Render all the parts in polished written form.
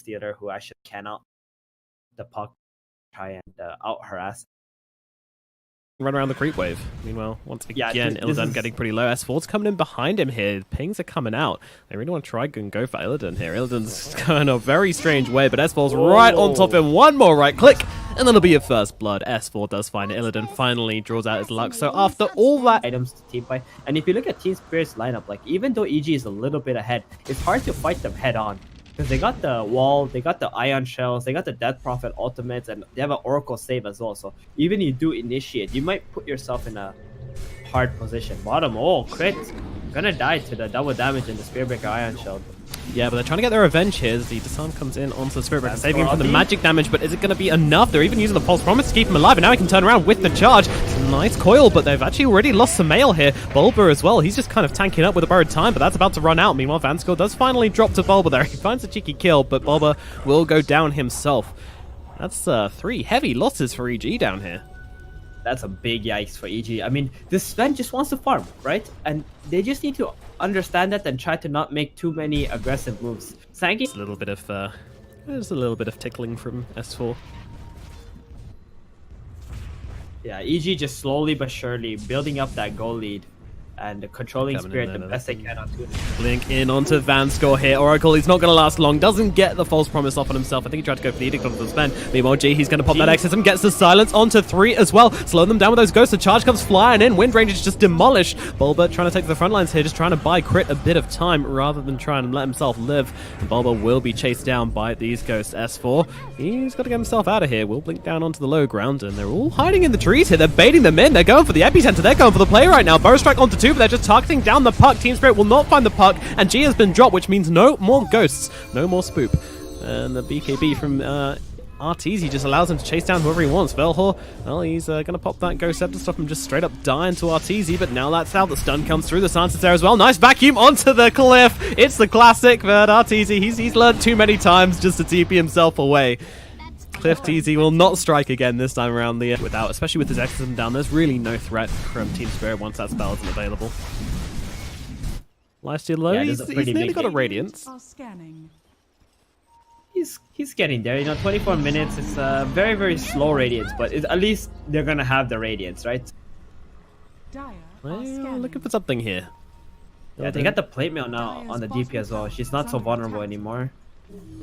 Stealer who actually cannot the puck try and out harass. Run around the creep wave. Meanwhile, once again, Yeah, Illidan getting pretty low. S4's coming in behind him here. Pings are coming out. They really want to try and go for Illidan here. Illidan's going a very strange way, but S4's right on top of him. One more right click, and that'll be your first blood. S4 does find it. Illidan finally draws out his luck. So after all that items to team fight, and if you look at Team Spirit's lineup, like even though EG is a little bit ahead, it's hard to fight them head on. Because they got the wall, they got the ion shells, they got the Death Prophet ultimates, and they have an Oracle save as well. So even you do initiate, you might put yourself in a hard position. Bottom, oh, crit. Gonna die to the double damage in the Spirit Breaker ion shell. Yeah, but they're trying to get their revenge here as the Disarm comes in onto the Spirit Breaker, saving him from the magic damage, but is it going to be enough? They're even using the False Promise to keep him alive, and now he can turn around with the charge. It's a nice coil, but they've actually already lost Sumail here. Bulba as well, he's just kind of tanking up with a borrowed time, but that's about to run out. Meanwhile, Vanskor does finally drop to Bulba there. He finds a cheeky kill, but Bulba will go down himself. That's 3 heavy losses for EG down here. That's a big yikes for EG. I mean, this Sven just wants to farm, right? And they just need to understand that and try to not make too many aggressive moves. Sanky, It's a little bit of there's a little bit of tickling from S4. yeah, EG just slowly but surely building up that goal lead and controlling Coming in Spirit there, the best they can on 2. Blink in onto Vanskor here. Oracle, he's not going to last long. Doesn't get the False Promise off on himself. I think he tried to go for the Edict onto the Sven. Meanwhile, G, he's going to pop that Exorcism. Gets the Silence onto 3 as well. Slowing them down with those ghosts. The charge comes flying in. Wind Range is just demolished. Bulba trying to take the front lines here. Just trying to buy Crit a bit of time rather than trying to let himself live. And Bulba will be chased down by these ghosts. S4, he's got to get himself out of here. We'll blink down onto the low ground. And they're all hiding in the trees here. They're baiting them in. They're going for the epicenter. They're going for the play right now. Burrow Strike onto 2, but they're just targeting down the puck. Team Spirit will not find the puck, and G has been dropped, which means no more ghosts, no more spoop. And the BKB from Arteezy just allows him to chase down whoever he wants. Velhor, well, he's going to pop that Ghost Scepter, stop him just straight up dying to Arteezy, but now that's how the stun comes through. The Silence is there as well. Nice vacuum onto the cliff. It's the classic, but Arteezy, he's learned too many times just to TP himself away. Cliff TZ will not strike again this time around, without, especially with his Exorcism down. There's really no threat from Team Spirit once that spell isn't available. Lifesteal low, Yeah, he's nearly got a Radiance. He's getting there. You know, 24 minutes. It's a very, very slow Radiance, but at least they're going to have the Radiance, right? Well, looking for something here. Yeah, they got the plate mail now on the DP as well. She's not so vulnerable anymore.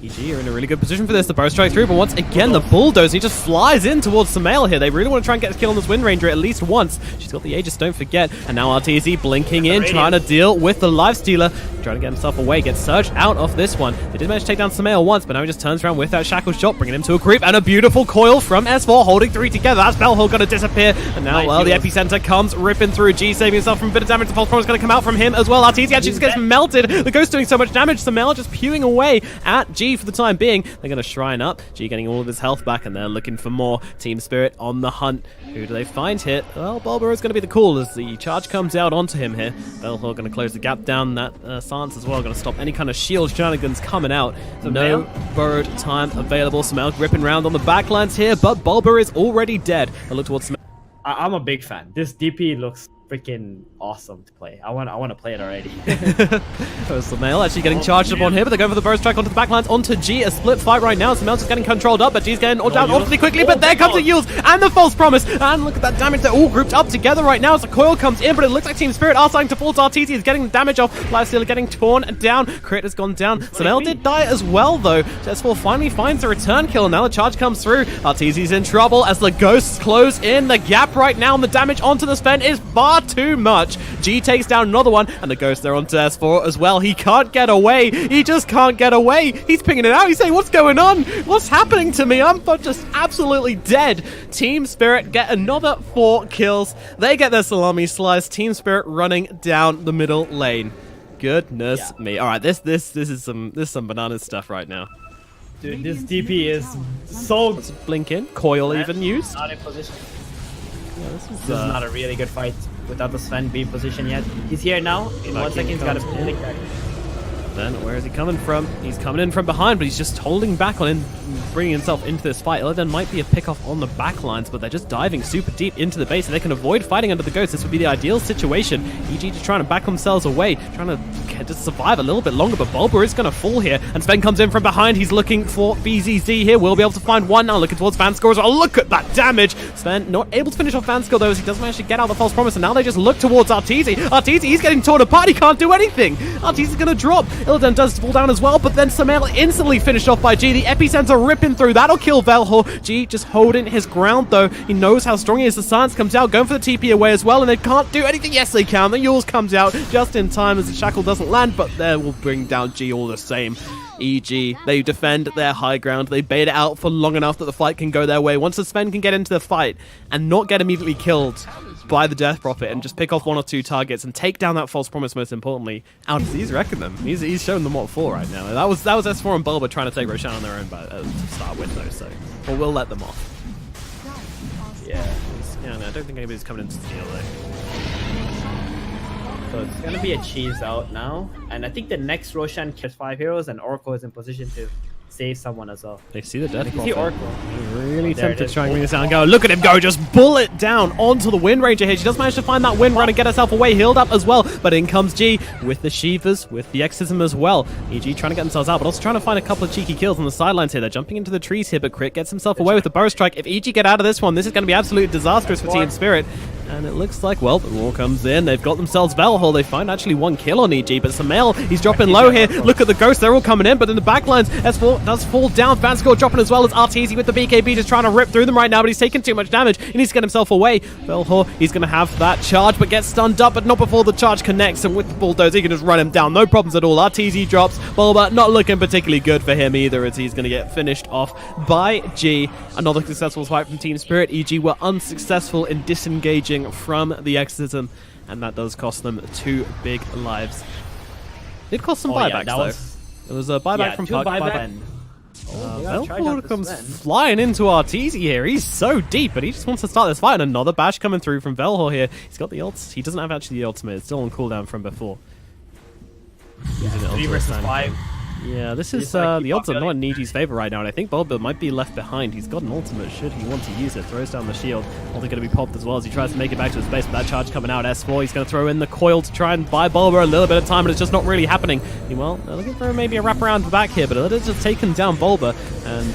EG are in a really good position for this. The Burrow Strike through, but once again, the Bulldozer, he just flies in towards Sumail here. They really want to try and get a kill on this Wind Ranger at least once. She's got the Aegis, don't forget. And now Arteezy blinking in, trying to deal with the Lifestealer. Trying to get himself away, gets surged out of this one. They did manage to take down Sumail once, but now he just turns around with that Shackle Shot, bringing him to a creep, and a beautiful coil from S4, holding 3 together. That's Velhor going to disappear, and now, well, the Epicenter comes ripping through. G saving himself from a bit of damage. The False Promise is going to come out from him as well. Arteezy actually just gets melted. The Ghost doing so much damage. Sumail just pewing away at G for the time being. They're going to Shrine up. G getting all of his health back, and they're looking for more. Team Spirit on the hunt. Who do they find here? Well, Bulba is going to be the call as the charge comes out onto him here. Velhor going to close the gap down. That Silence as well going to stop any kind of shield shenanigans coming out. No borrowed time available. Sumail ripping round on the backlines here, but Bulba is already dead. I look towards Sumail. I'm a big fan. This DP looks freaking awesome to play. I want to play it already. Sumail actually getting charged up on here, but they're going for the Burrow Strike onto the backlines, onto G. A split fight right now. Sumail's just getting controlled up, but G's getting all down awfully quickly, but there comes the Yules and the False Promise. And look at that damage. They're all grouped up together right now as the coil comes in, but it looks like Team Spirit are starting to fall. Arteezy is getting the damage off. Lifestealer getting torn down. Crit has gone down. Sumail did die as well, though. S4 finally finds a return kill, and now the charge comes through. Arteezy's in trouble as the Ghosts close in the gap right now, and the damage onto the Sven is far too much. G takes down another one, and the Ghost there onto S4 as well. He can't get away. He just can't get away. He's pinging it out. He's saying, what's going on? What's happening to me? I'm just absolutely dead. Team Spirit get another 4 kills. They get their salami slice. Team Spirit running down the middle lane. Goodness me. All right, this is some banana stuff right now. Dude, this DP is so... Blink in. Coil even used. Not in position. Yeah, This is not a really good fight without the Sven being positioned yet. He's here now. In 1 second, he's got a blink back. Then where is he coming from? He's coming in from behind, but he's just holding back on bringing himself into this fight. Illidan might be a pick-off on the back lines, but they're just diving super deep into the base, and they can avoid fighting under the Ghost. This would be the ideal situation. EG just trying to back themselves away, trying to just survive a little bit longer, but Bulba is going to fall here, and Sven comes in from behind. He's looking for BZZ here. We'll be able to find one now, looking towards Vanscore as well. Look at that damage! Sven not able to finish off Vanscore, though, as he does manage to get out the false promise, and now they just look towards Arteezy. Arteezy, he's getting torn apart. He can't do anything. Arteezy's going to drop. Illidan does fall down as well, but then Sumail instantly finished off by G. The epicenter ripping through. That'll kill Velhor. G just holding his ground, though. He knows how strong he is. The Silence comes out, going for the TP away as well, and they can't do anything. Yes, they can. The Yules comes out just in time as the Shackle doesn't land, but there will bring down G all the same. EG, they defend their high ground. They bait it out for long enough that the fight can go their way. Once the Sven can get into the fight and not get immediately killed by the Death Prophet and just pick off 1 or 2 targets and take down that false promise, most importantly, he's wrecking them. He's showing them what for right now. That was S4 and Bulba trying to take Roshan on their own to start with, though, so we'll let them off. Yeah, no, I don't think anybody's coming in to steal, though. So it's gonna be a cheese out now, and I think the next Roshan kills 5 heroes, and Oracle is in position to save someone as well. They see the Death Prophet. See Oracle. Really tempted to try and bring this down and go. Look at him go, just bullet down onto the Wind Ranger here. She does manage to find that Wind Run and get herself away, healed up as well. But in comes G with the Shivas, with the Exorcism as well. EG trying to get themselves out, but also trying to find a couple of cheeky kills on the sidelines here. They're jumping into the trees here, but Crit gets himself away with the Burrow Strike. If EG get out of this one, this is going to be absolutely disastrous for Team Spirit. And it looks like, well, the Roar comes in. They've got themselves Velhor. They find actually 1 kill on EG, but Sumail, he's dropping low here. Look at the Ghosts. They're all coming in, but in the backlines, S4 does fall down. Vanscore dropping as well as Arteezy with the BKB just trying to rip through them right now, but he's taking too much damage. He needs to get himself away. Velhor, he's going to have that charge, but gets stunned up, but not before the charge connects. And with the Bulldozer, he can just run him down. No problems at all. Arteezy drops. Bulba not looking particularly good for him either, as he's going to get finished off by G. Another successful fight from Team Spirit. EG were unsuccessful in disengaging from the Exorcism, and that does cost them 2 big lives. Did cost some buybacks, though. It was a buyback from Puck. Velhor comes flying into Arteezy here. He's so deep, but he just wants to start this fight. And another bash coming through from Velhor here. He's got the ults. He doesn't have actually the ultimate. It's still on cooldown from before. 3 versus 5. Yeah, this is the odds are not in EG's favor right now, and I think Bulba might be left behind. He's got an ultimate should he want to use it. Throws down the shield. Only going to be popped as well as he tries to make it back to his base, but that charge coming out. S4, he's going to throw in the coil to try and buy Bulba a little bit of time, but it's just not really happening. Well, they're looking for maybe a wraparound back here, but it is just taken down Bulba, and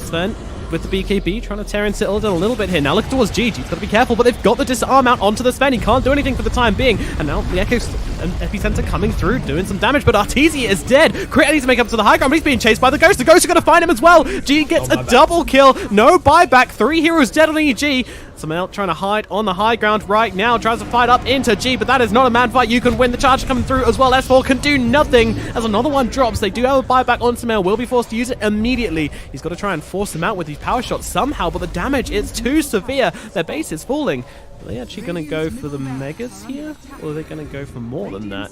Sven with the BKB, trying to tear into Illidan a little bit here. Now look towards G. G's got to be careful, but they've got the disarm out onto the Sven. He can't do anything for the time being. And now the Echo Epicenter coming through, doing some damage, but Arteezy is dead. Crit needs to make up to the high ground, but he's being chased by the Ghost. The Ghost are going to find him as well. G gets a double kill. No buyback. 3 heroes dead on EG. Sumail trying to hide on the high ground right now. Tries to fight up into G, but that is not a man fight. You can win. The charge coming through as well. S4 can do nothing as another one drops. They do have a buyback on Sumail. Will be forced to use it immediately. He's got to try and force him out with these power shots somehow, but the damage is too severe. Their base is falling. Are they actually going to go for the Megas here? Or are they going to go for more than that?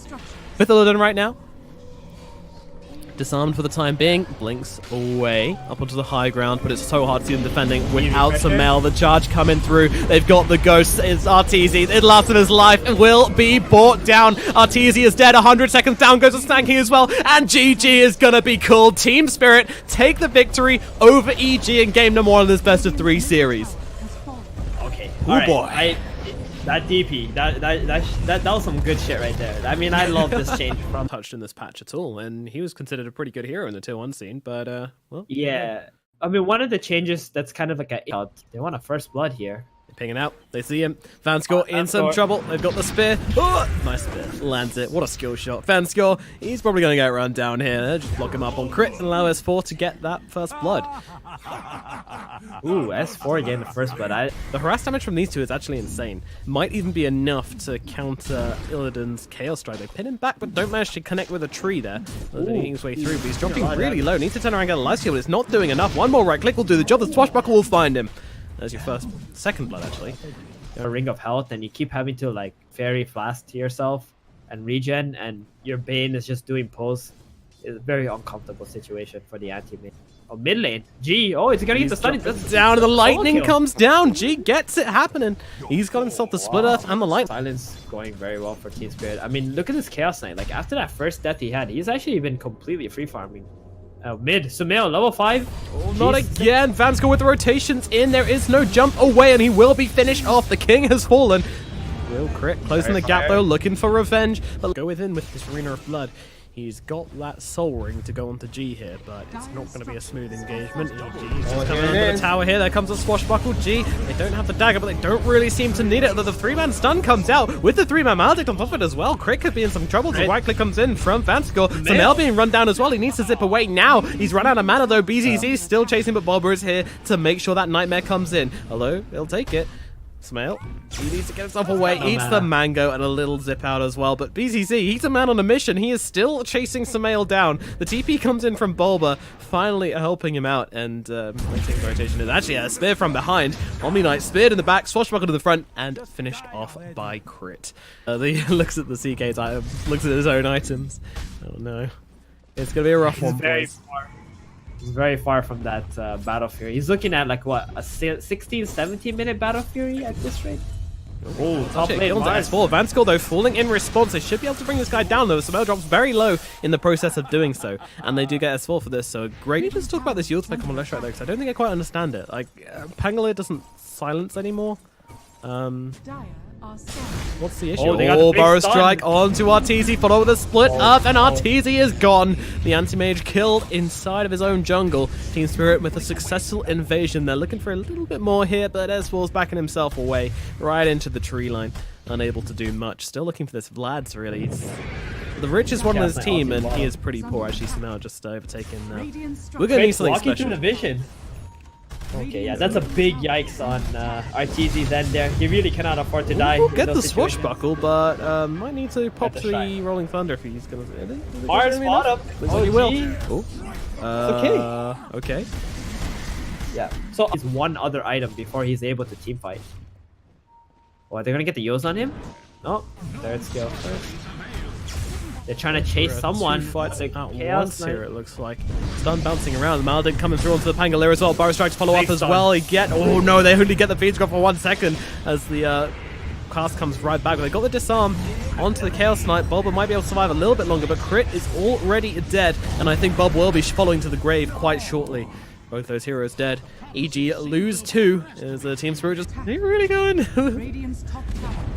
With Illidan right now. Disarmed for the time being, blinks away up onto the high ground, but it's so hard to see them defending without Sumail. The charge coming through. They've got the Ghost. It's Arteezy. It lasted his life. It will be brought down. Arteezy is dead. 100 seconds down goes the Stanking as well, and GG is gonna be called. Team Spirit take the victory over EG in game number 1 of this best of 3 series. Okay. Oh boy. That DP, that was some good shit right there. I mean, I love this change from touched in this patch at all, and he was considered a pretty good hero in the tier 1 scene, but well. Yeah. I mean, one of the changes that's kind of like they want a first blood here. Pinging out. They see him. Vanscore in some trouble. They've got the spear. Oh, nice spear. Lands it. What a skill shot. Vanscore, he's probably going to get run down here. They'll just lock him up on crit and allow S4 to get that first blood. Ooh, S4 getting the first blood. The harass damage from these two is actually insane. Might even be enough to counter Illidan's Chaos Strike. They pin him back, but don't manage to connect with a tree there. Illidan eating his way through, but he's dropping really low. Needs to turn around and get a life steal, but it's not doing enough. One more right click will do the job. The Swashbuckle will find him. There's your second blood, actually. A ring of health, and you keep having to like fairy flask to yourself and regen, and your Bane is just doing pulls It's a very uncomfortable situation for the anti-mid. Oh, mid lane. G. Oh, it's gonna get the stun. Down, and the lightning kill. comes down. G gets it happening. He's got himself the split earth and the light. Silence going very well for Team Spirit. I mean, look at this Chaos Knight. Like, after that first death he had, he's actually been completely free farming. Mid. Sumail, level 5. Oh, not again. Vansco with the rotations in. There is no jump away, and he will be finished off. The king has fallen. Real crit. Closing the gap, though, looking for revenge. But go within with this Arena of Blood. He's got that soul ring to go onto G here, but it's not going to be a smooth engagement. He's just coming under the tower here. There comes a swashbuckle G. They don't have the dagger, but they don't really seem to need it. Although the 3-man stun comes out with the 3-man maledict on top of it as well. Crit could be in some trouble. The right click comes in from Vansco. Sumail being run down as well. He needs to zip away now. He's run out of mana though. BZZ is still chasing, but Bulba is here to make sure that Nightmare comes in. Hello, he'll take it. Sumail, he needs to get himself away, eats the mango and a little zip out as well, but BZZ, he's a man on a mission. He is still chasing Sumail down. The TP comes in from Bulba, finally helping him out, and maintaining rotation is actually a spear from behind. Omni Knight speared in the back, swashbuckle to the front, and finished off by crit. He looks at the CK's items, looks at his own items. I don't know. It's going to be a rough one, boys. He's very far from that Battle Fury. He's looking at like what, a 16, 17 minute Battle Fury at this rate? Oh, top lane S4. Vansco though falling in response. They should be able to bring this guy down though. Sumail drops very low in the process of doing so, and they do get S4 for this. So great. Let's talk about this yield spec on Leshrac though, because I don't think I quite understand it. Like Pangolier doesn't silence anymore. What's the issue? Oh, Burrow Strike onto Arteezy, followed with a split up, and Arteezy is gone. The anti-mage killed inside of his own jungle. Team Spirit with a successful invasion. They're looking for a little bit more here, but S4's backing himself away right into the tree line. Unable to do much. Still looking for this Vlad's really. The richest one on his team, and he is pretty poor. Actually, so now just overtaken. We're going to need something special. Through the vision. Okay, yeah, that's a big yikes on Arteezy's end there. He really cannot afford to die. We'll get the swashbuckle, but might need to pop the Rolling Thunder if he's going to... Hard spot up. Oh, he will. Oh. Okay. Yeah, so it's one other item before he's able to team fight. Oh, are they going to get the Yos on him? No, third skill first. They're trying to chase someone. Fights at once here, it looks like. Stun bouncing around. The Maledict coming through onto the Pangolier as well. Burrow Strikes follow up as well. Oh no, they only get the feed scrub for 1 second as the cast comes right back. But they got the disarm onto the Chaos Knight. Bulba might be able to survive a little bit longer, but Crit is already dead. And I think Bulba will be following to the grave quite shortly. Both those heroes dead. EG lose 2. Is the Team Spirit just really going?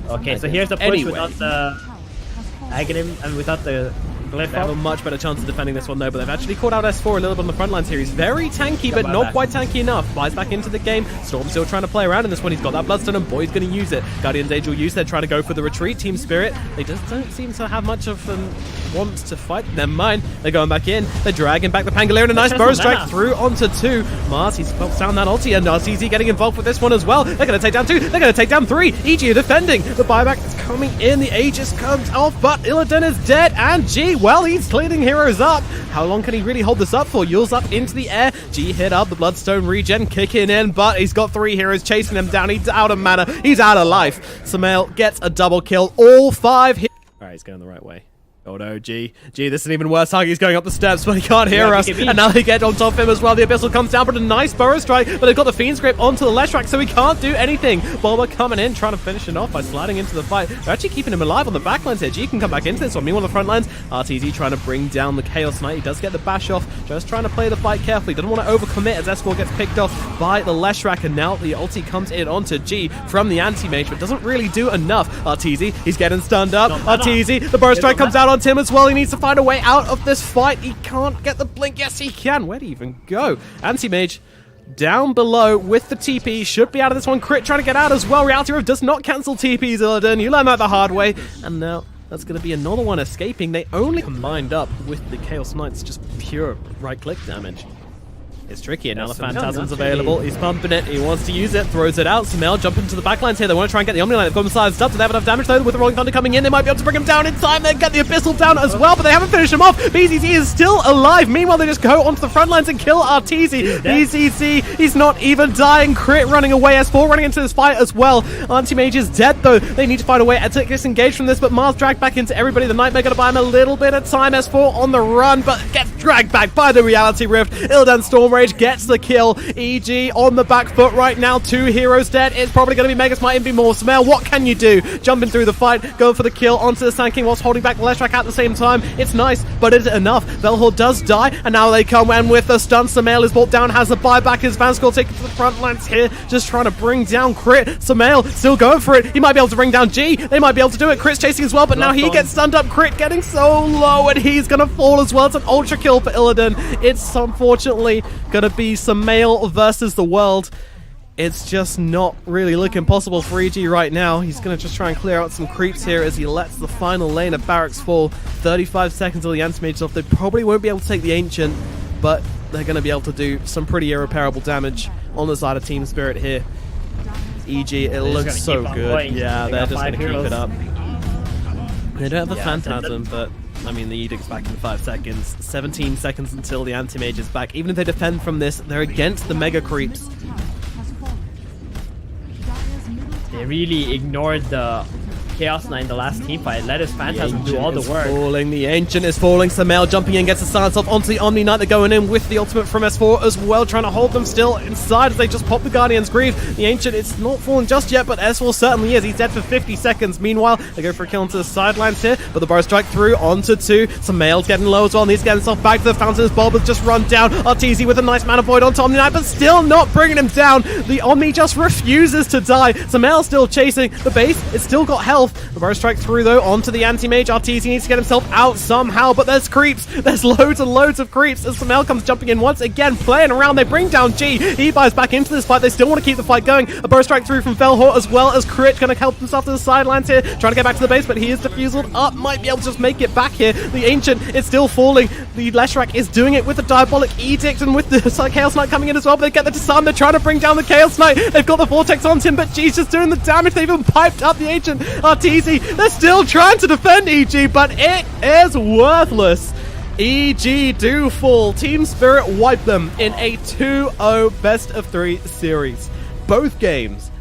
Okay, so here's the push without the Aghanim and without the Glyph. They have a much better chance of defending this one though, but they've actually caught out S4 a little bit on the front lines here. He's very tanky, but not quite tanky enough. Buys back into the game. Storm still trying to play around in this one. He's got that Bloodstone and Boy's going to use it. Guardian's Angel use. They're trying to go for the retreat. Team Spirit, they just don't seem to have much of them want to fight. Never mind. They're going back in. They're dragging back the Pangolier and a nice Burrow Strike through onto 2. Mars, he's pops down that ulti, and Arteezy getting involved with this one as well. They're going to take down 2. They're going to take down 3. EG are defending. The buyback is coming in. The Aegis comes off, but Illidan is dead, and G, well, he's cleaning heroes up. How long can he really hold this up for? Yule's up into the air. G hit up, the Bloodstone regen kicking in, but he's got 3 heroes chasing him down. He's out of mana. He's out of life. Sumail gets a double kill. All 5 hits. All right, he's going the right way. Oh no, G, this is even worse. Hagi's going up the steps, but he can't hear us. And now they get on top of him as well. The Abyssal comes down, but a nice Burrow Strike. But they've got the Fiend Scrape onto the Leshrac, so he can't do anything. Bulba coming in, trying to finish it off by sliding into the fight. They're actually keeping him alive on the backlines here. G can come back into this one. Meanwhile, on the front lines, Arteezy trying to bring down the Chaos Knight. He does get the bash off, just trying to play the fight carefully. Doesn't want to overcommit as S4 gets picked off by the Leshrac. And now the ulti comes in onto G from the anti-mage, but doesn't really do enough. Arteezy, he's getting stunned up. Arteezy, the Burrow Strike comes out on him as well. He needs to find a way out of this fight. He can't get the blink. Yes, he can. Where do he even go? Anti-mage down below with the TP. Should be out of this one. Crit trying to get out as well. Reality Rift does not cancel TPs, Illidan. You learn that the hard way. And now that's going to be another one escaping. They only combined up with the Chaos Knights. Just pure right-click damage. It's tricky, and now the Sumail Phantasm's not available. really- He's pumping it. He wants to use it. Throws it out. Sumail jumping to the backlines here. They want to try and get the Omni Line. They've got him sized up. Do they have enough damage, though? With the Rolling Thunder coming in, they might be able to bring him down in time. They get the Abyssal down as well, but they haven't finished him off. BZZ is still alive. Meanwhile, they just go onto the front lines and kill Arteezy. BZZ, he's not even dying. Crit running away. S4 running into this fight as well. Anti-Mage is dead, though. They need to find a way to disengage from this, but Mars dragged back into everybody. The Nightmare going to buy him a little bit of time. S4 on the run, but gets dragged back by the Reality Rift. Illidan Stormrage gets the kill. EG on the back foot right now. 2 heroes dead. It's probably going to be Megas, might even be more. Sumail, what can you do? Jumping through the fight, going for the kill onto the Sand King whilst holding back the Leshrac at the same time. It's nice, but is it enough? Velhor does die, and now they come in with the stun. Sumail is brought down, has the buyback. His Vanskull taken to the front lines here, just trying to bring down Crit. Sumail still going for it. He might be able to bring down G. They might be able to do it. Crit's chasing as well, but now he gets stunned up. Crit getting so low, and he's going to fall as well. It's an ultra kill for Illidan. It's unfortunately going to be Sumail versus the world. It's just not really looking possible for EG right now. He's going to just try and clear out some creeps here as he lets the final lane of Barracks fall. 35 seconds till the Anti-Mage is off. They probably won't be able to take the Ancient, but they're going to be able to do some pretty irreparable damage on the side of Team Spirit here. EG, it looks so good. Yeah, they're just going to keep it up. They don't have the Phantasm, but I mean, the Edict's back in 5 seconds. 17 seconds until the Anti-Mage is back. Even if they defend from this, they're against the Mega Creeps. They really ignored the Chaos Knight in the last team fight. Let his Phantasm do all the work. Falling, the Ancient is falling. Sumail jumping in, gets the silence off onto the Omni Knight. They're going in with the ultimate from S4 as well, trying to hold them still inside as they just pop the Guardian's Greave. The Ancient, it's not falling just yet, but S4 certainly is. He's dead for 50 seconds. Meanwhile, they go for a kill into the sidelines here, but the Burrow Strike through onto 2. Sumail's getting low as well, needs to get himself back to the fountain as Bulb has just run down. Arteezy with a nice Mana Void onto Omni Knight, but still not bringing him down. The Omni just refuses to die. Sumail's still chasing the base. It's still got health. The Burrow Strike through though onto the Anti-Mage. Arteezy needs to get himself out somehow, but there's creeps. There's loads and loads of creeps as Sumail comes jumping in once again, playing around. They bring down G. He buys back into this fight. They still want to keep the fight going. A Burrow Strike through from Velhor as well as Crit going to help himself to the sidelines here, trying to get back to the base, but he is diffused up. Might be able to just make it back here. The Ancient is still falling. The Leshrac is doing it with the Diabolic Edict and with the Chaos Knight coming in as well, but they get the Disarm. They're trying to bring down the Chaos Knight. They've got the Vortex on him, but G's just doing the damage. They've even piped up the Ancient. Arteezy, they're still trying to defend EG, but it is worthless. EG do fall. Team Spirit wipe them in a 2-0 best of 3 series. Both games